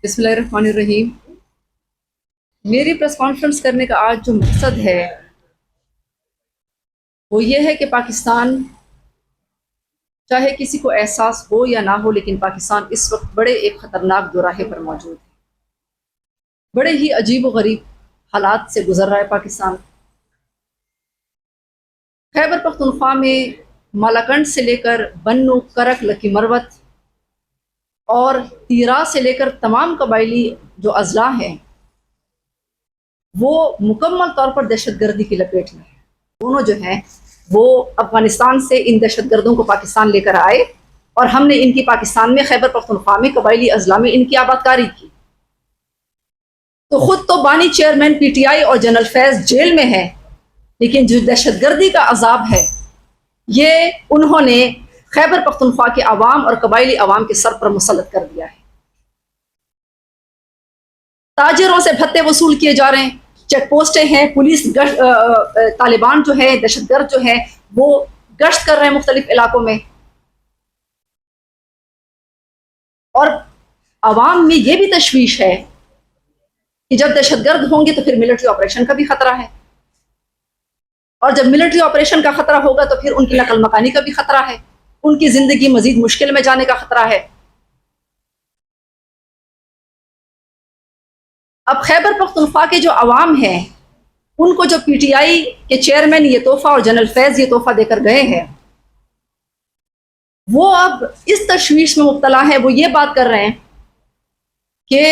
بسم اللہ الرحمن الرحیم۔ میری پریس کانفرنس کرنے کا آج جو مقصد ہے وہ یہ ہے کہ پاکستان، چاہے کسی کو احساس ہو یا نہ ہو، لیکن پاکستان اس وقت بڑے ایک خطرناک دوراہے پر موجود ہے۔ بڑے ہی عجیب و غریب حالات سے گزر رہا ہے پاکستان۔ خیبر پختونخوا میں مالاکنڈ سے لے کر بنو، کرک، لکی مروت اور تیرا سے لے کر تمام قبائلی جو اضلاع ہیں وہ مکمل طور پر دہشت گردی کی لپیٹ میں ہیں۔ دونوں جو ہیں وہ افغانستان سے ان دہشت گردوں کو پاکستان لے کر آئے اور ہم نے ان کی پاکستان میں خیبر پختونخوا میں قبائلی اضلاع میں ان کی آبادکاری کی۔ تو خود تو بانی چیئرمین پی ٹی آئی اور جنرل فیض جیل میں ہے، لیکن جو دہشت گردی کا عذاب ہے یہ انہوں نے خیبر پختونخوا کے عوام اور قبائلی عوام کے سر پر مسلط کر دیا ہے۔ تاجروں سے بھتے وصول کیے جا رہے ہیں، چیک پوسٹیں ہیں، پولیس طالبان جو ہے، دہشت گرد جو ہے وہ گشت کر رہے ہیں مختلف علاقوں میں، اور عوام میں یہ بھی تشویش ہے کہ جب دہشت گرد ہوں گے تو پھر ملٹری آپریشن کا بھی خطرہ ہے، اور جب ملٹری آپریشن کا خطرہ ہوگا تو پھر ان کی نقل مکانی کا بھی خطرہ ہے، ان کی زندگی مزید مشکل میں جانے کا خطرہ ہے۔ اب خیبر پختونخوا کے جو عوام ہیں ان کو جو پی ٹی آئی کے چیئرمین یہ تحفہ اور جنرل فیض یہ تحفہ دے کر گئے ہیں، وہ اب اس تشویش میں مبتلا ہے، وہ یہ بات کر رہے ہیں کہ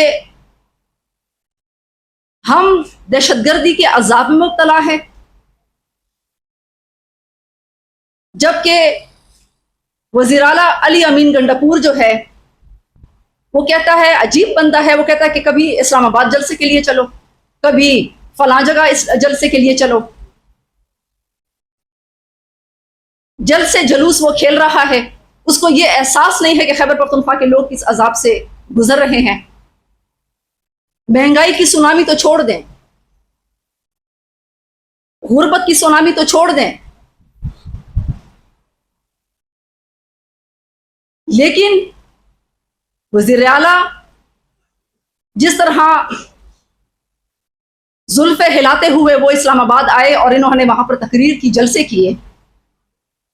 ہم دہشت گردی کے عذاب میں مبتلا ہے، جبکہ وزیر اعلیٰ علی امین گنڈاپور جو ہے وہ کہتا ہے، عجیب بندہ ہے، وہ کہتا ہے کہ کبھی اسلام آباد جلسے کے لیے چلو، کبھی فلاں جگہ اس جلسے کے لیے چلو، جلسے جلوس وہ کھیل رہا ہے۔ اس کو یہ احساس نہیں ہے کہ خیبر پختونخوا کے لوگ کس عذاب سے گزر رہے ہیں۔ مہنگائی کی سونامی تو چھوڑ دیں، غربت کی سونامی تو چھوڑ دیں، لیکن وزیر اعلیٰ جس طرح زلفیں ہلاتے ہوئے وہ اسلام آباد آئے اور انہوں نے وہاں پر تقریر کی، جلسے کیے،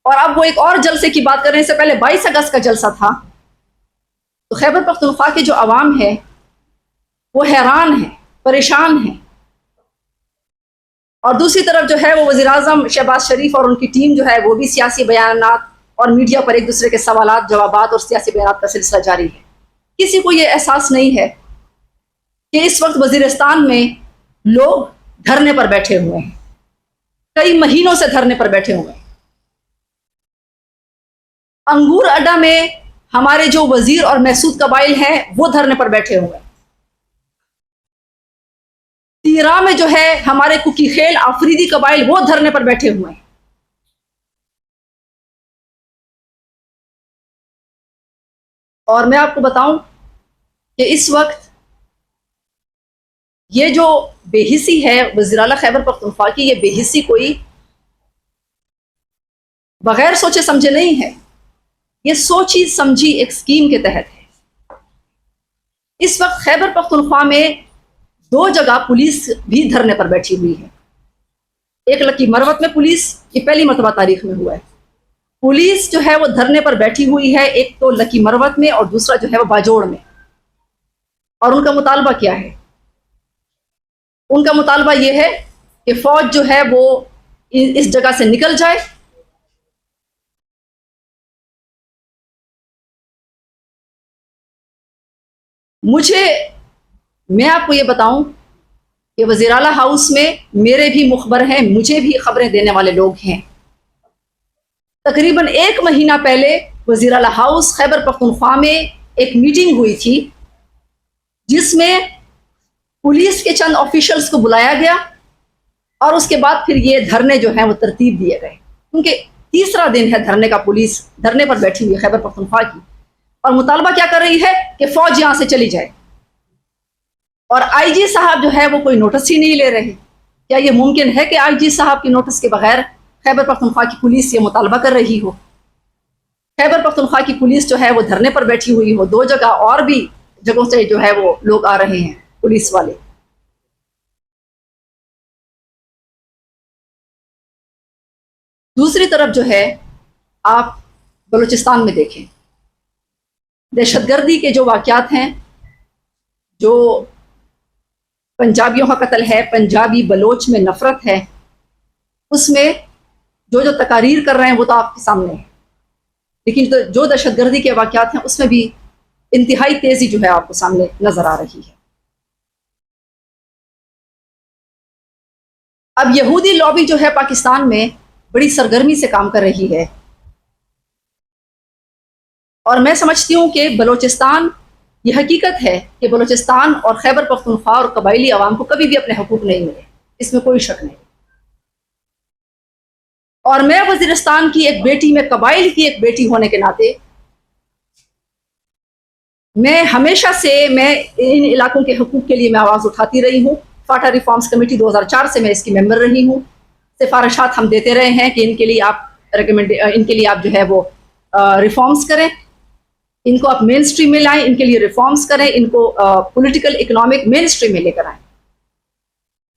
اور اب وہ ایک اور جلسے کی بات کر رہے ہیں۔ اس سے پہلے 22 اگست کا جلسہ تھا۔ تو خیبر پختونخوا کے جو عوام ہے وہ حیران ہیں، پریشان ہیں، اور دوسری طرف جو ہے وہ وزیر اعظم شہباز شریف اور ان کی ٹیم جو ہے وہ بھی سیاسی بیانات اور میڈیا پر ایک دوسرے کے سوالات، جوابات اور سیاسی بیانات کا سلسلہ جاری ہے۔ کسی کو یہ احساس نہیں ہے کہ اس وقت وزیرستان میں لوگ دھرنے پر بیٹھے ہوئے ہیں، کئی مہینوں سے دھرنے پر بیٹھے ہوئے ہیں۔ انگور اڈا میں ہمارے جو وزیر اور محسود قبائل ہیں وہ دھرنے پر بیٹھے ہوئے ہیں۔ تیرا میں جو ہے ہمارے ککی خیل آفریدی قبائل وہ دھرنے پر بیٹھے ہوئے ہیں۔ اور میں آپ کو بتاؤں کہ اس وقت یہ جو بے حسی ہے وزیر اعلیٰ خیبر پختونخوا کی، یہ بے حسی کوئی بغیر سوچے سمجھے نہیں ہے، یہ سوچی سمجھی ایک سکیم کے تحت ہے۔ اس وقت خیبر پختونخوا میں 2 جگہ پولیس بھی دھرنے پر بیٹھی ہوئی ہے۔ ایک لکی مروت میں پولیس، یہ پہلی مرتبہ تاریخ میں ہوا ہے، پولیس جو ہے وہ دھرنے پر بیٹھی ہوئی ہے، ایک تو لکی مروت میں اور دوسرا جو ہے وہ باجوڑ میں۔ اور ان کا مطالبہ کیا ہے؟ ان کا مطالبہ یہ ہے کہ فوج جو ہے وہ اس جگہ سے نکل جائے، میں آپ کو یہ بتاؤں کہ وزیر اعلیٰ ہاؤس میں میرے بھی مخبر ہیں، مجھے بھی خبریں دینے والے لوگ ہیں۔ تقریباً 1 مہینہ پہلے وزیر اعلیٰ ہاؤس خیبر پختونخوا میں ایک میٹنگ ہوئی تھی جس میں پولیس کے چند آفیشلز کو بلایا گیا، اور اس کے بعد پھر یہ دھرنے جو ہیں وہ ترتیب دیے گئے، کیونکہ تیسرا دن ہے دھرنے کا، پولیس دھرنے پر بیٹھی ہوئی ہے خیبر پختونخوا کی، اور مطالبہ کیا کر رہی ہے کہ فوج یہاں سے چلی جائے، اور آئی جی صاحب جو ہے وہ کوئی نوٹس ہی نہیں لے رہے۔ کیا یہ ممکن ہے کہ آئی جی صاحب کی نوٹس کے بغیر خیبر پختونخوا کی پولیس یہ مطالبہ کر رہی ہو؟ خیبر پختونخوا کی پولیس جو ہے وہ دھرنے پر بیٹھی ہوئی ہو، 2 جگہ اور بھی جگہوں سے جو ہے وہ لوگ آ رہے ہیں پولیس والے. دوسری طرف جو ہے آپ بلوچستان میں دیکھیں، دہشت گردی کے جو واقعات ہیں، جو پنجابیوں کا قتل ہے، پنجابی بلوچ میں نفرت ہے، اس میں جو تقاریر کر رہے ہیں وہ تو آپ کے سامنے ہے، لیکن جو دہشت گردی کے واقعات ہیں اس میں بھی انتہائی تیزی جو ہے آپ کو سامنے نظر آ رہی ہے. اب یہودی لابی جو ہے پاکستان میں بڑی سرگرمی سے کام کر رہی ہے، اور میں سمجھتی ہوں کہ بلوچستان، یہ حقیقت ہے کہ بلوچستان اور خیبر پختونخوا اور قبائلی عوام کو کبھی بھی اپنے حقوق نہیں ملے، اس میں کوئی شک نہیں. اور میں وزیرستان کی ایک بیٹی، میں قبائل کی ایک بیٹی ہونے کے ناطے میں ہمیشہ سے میں ان علاقوں کے حقوق کے لیے میں آواز اٹھاتی رہی ہوں. فاٹا ریفارمز کمیٹی 2004 سے میں اس کی ممبر رہی ہوں. سفارشات ہم دیتے رہے ہیں کہ ان کے لیے آپ جو ہے وہ ریفارمز کریں، ان کو آپ مین سٹریم میں لائیں، ان کے لیے ریفارمز کریں، ان کو پولیٹیکل اکنامک مین سٹریم میں لے کر آئیں،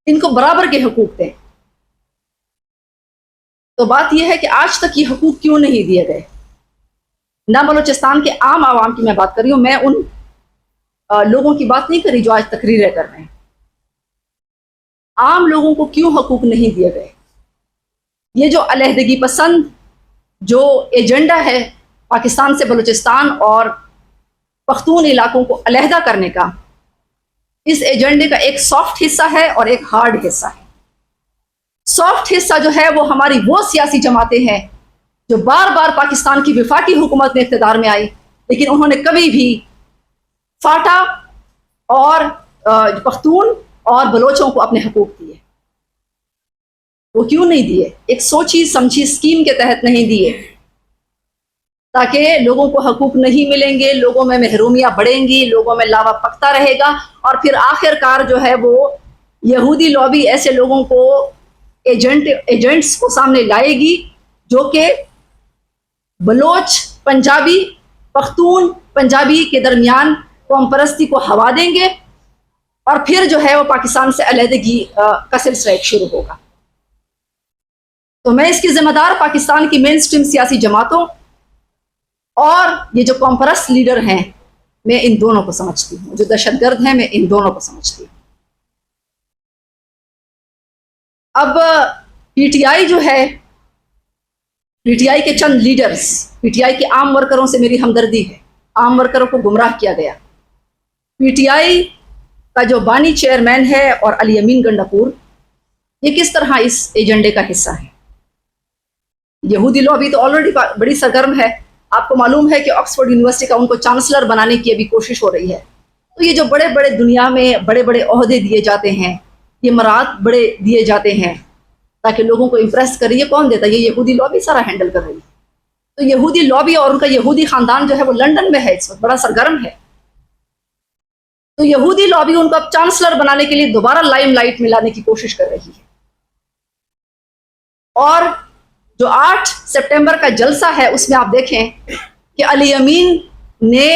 ان کو برابر کے حقوق دیں. تو بات یہ ہے کہ آج تک یہ حقوق کیوں نہیں دیے گئے؟ نہ بلوچستان کے عام عوام کی میں بات کر رہی ہوں، میں ان لوگوں کی بات نہیں کری جو آج تقریریں کر رہے ہیں. عام لوگوں کو کیوں حقوق نہیں دیے گئے؟ یہ جو علیحدگی پسند جو ایجنڈا ہے پاکستان سے بلوچستان اور پختون علاقوں کو علیحدہ کرنے کا، اس ایجنڈے کا ایک سافٹ حصہ ہے اور ایک ہارڈ حصہ ہے. سافٹ حصہ جو ہے وہ ہماری وہ سیاسی جماعتیں ہیں جو بار بار پاکستان کی وفاقی حکومت میں اقتدار میں آئی، لیکن انہوں نے کبھی بھی فاٹا اور پختون اور بلوچوں کو اپنے حقوق دیے. وہ کیوں نہیں دیے؟ ایک سوچی سمجھی اسکیم کے تحت نہیں دیے، تاکہ لوگوں کو حقوق نہیں ملیں گے، لوگوں میں محرومیاں بڑھیں گی، لوگوں میں لاوا پکتا رہے گا، اور پھر آخر کار جو ہے وہ یہودی لابی ایسے لوگوں کو ایجنٹس کو سامنے لائے گی جو کہ بلوچ پنجابی، پختون پنجابی کے درمیان قوم پرستی کو ہوا دیں گے، اور پھر جو ہے وہ پاکستان سے علیحدگی کا سلسلہ ایک شروع ہوگا. تو میں اس کی ذمہ دار پاکستان کی مین سٹریم سیاسی جماعتوں اور یہ جو قوم پرست لیڈر ہیں، میں ان دونوں کو سمجھتی ہوں. جو دہشت گرد ہیں، میں ان دونوں کو سمجھتی ہوں. اب پی ٹی آئی جو ہے، پی ٹی آئی کے چند لیڈرز، پی ٹی آئی کے عام ورکروں سے میری ہمدردی ہے، عام ورکروں کو گمراہ کیا گیا. پی ٹی آئی کا جو بانی چیئرمین ہے اور علی امین گنڈاپور، یہ کس طرح اس ایجنڈے کا حصہ ہے؟ یہودی لابی تو آلریڈی بڑی سرگرم ہے. آپ کو معلوم ہے کہ آکسفورڈ یونیورسٹی کا ان کو چانسلر بنانے کی ابھی کوشش ہو رہی ہے. تو یہ جو بڑے بڑے دنیا میں بڑے بڑے عہدے دیے جاتے ہیں، یہ مراد بڑے دیے جاتے ہیں تاکہ لوگوں کو امپریس کرے، یہ کون دیتا ہے؟ یہ یہودی لابی سارا ہینڈل کر رہی ہے. تو یہودی لابی اور ان کا یہودی خاندان جو ہے وہ لندن میں ہے، اس وقت بڑا سرگرم ہے. تو یہودی لابی ان کو اب چانسلر بنانے کے لیے دوبارہ لائم لائٹ میں لانے کی کوشش کر رہی ہے. اور جو 8 سپٹمبر کا جلسہ ہے، اس میں آپ دیکھیں کہ علی امین نے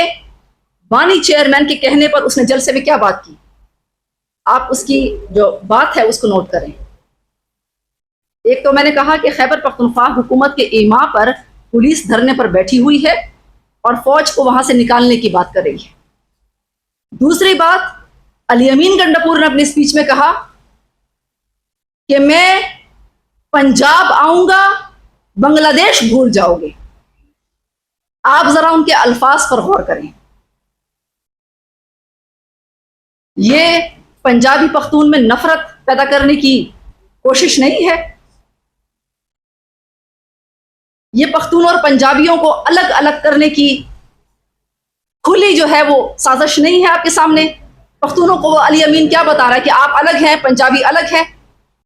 بانی چیئرمین کے کہنے پر اس نے جلسے میں کیا بات کی. آپ اس کی جو بات ہے اس کو نوٹ کریں. ایک تو میں نے کہا کہ خیبر پختونخوا حکومت کے ایما پر پولیس دھرنے پر بیٹھی ہوئی ہے اور فوج کو وہاں سے نکالنے کی بات کر رہی ہے. دوسری بات، علی امین گنڈاپور نے اپنی اسپیچ میں کہا کہ میں پنجاب آؤں گا، بنگلہ دیش بھول جاؤ گے. آپ ذرا ان کے الفاظ پر غور کریں. یہ پنجابی پختون میں نفرت پیدا کرنے کی کوشش نہیں ہے. یہ پختون اور پنجابیوں کو الگ الگ کرنے کی کھلی جو ہے وہ سازش نہیں ہے آپ کے سامنے. پختونوں کو علی امین کیا بتا رہا ہے کہ آپ الگ ہیں، پنجابی الگ ہیں.